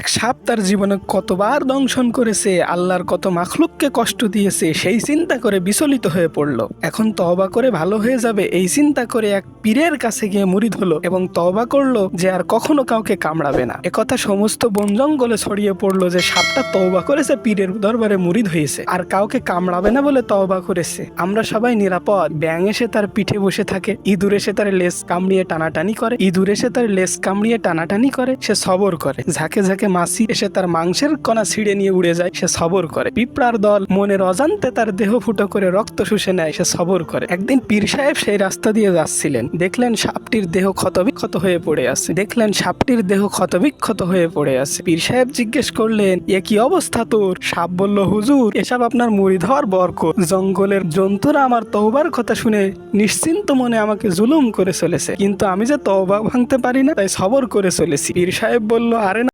এক সাপ তার জীবনে কতবার দংশন করেছে, আল্লাহর কত মাখলুককে কষ্ট দিয়েছে, সেই চিন্তা করে বিচলিত হয়ে পড়ল। এখন তওবা করে ভালো হয়ে যাবে এই চিন্তা করে এক পীরের কাছে গিয়ে মুরিদ হলো এবং তওবা করলো যে আর কখনো কাউকে কামড়াবে না। একথা সমস্ত বন জঙ্গলে ছড়িয়ে পড়লো যে সাপটা তওবা করেছে, পীরের দরবারে মুরিদ হয়েছে, আর কাউকে কামড়াবে না বলে তওবা করেছে। আমরা সবাই নিরাপদ। ব্যাঙ এসে তার পিঠে বসে থাকে, ইঁদুর এসে তার লেজ কামড়িয়ে টানাটানি করে, ইঁদুর এসে তার লেজ কামড়িয়ে টানাটানি করে, সে সবর করে। ঝাঁকে ঝাঁকে মাছি এসে তার মাংসের কণা ছিঁড়ে নিয়ে উড়ে যায়, সে সবর করে। পিঁপড়ার দল মনের অজান্তে তার দেহ ফুটো করে রক্ত শুষে নেয়, সে সবর করে। একদিন পীর সাহেব সেই রাস্তা দিয়ে যাচ্ছিলেন, দেখলেন সাপটির দেহ ক্ষতবিক্ষত হয়ে পড়ে আছে। পীর সাহেব জিজ্ঞেস করলেন, এ কি অবস্থা তোর? সাপ বলল, হুজুর, এসব আপনার মুরিদ হওয়ার বরকত। জঙ্গলের জন্তুরা আমার তওবার কথা শুনে নিশ্চিন্ত মনে আমাকে জুলুম করে চলেছে, কিন্তু আমি যে তওবা ভাঙতে পারি না, তাই সবর করে চলেছি। পীর সাহেব বলল, আরে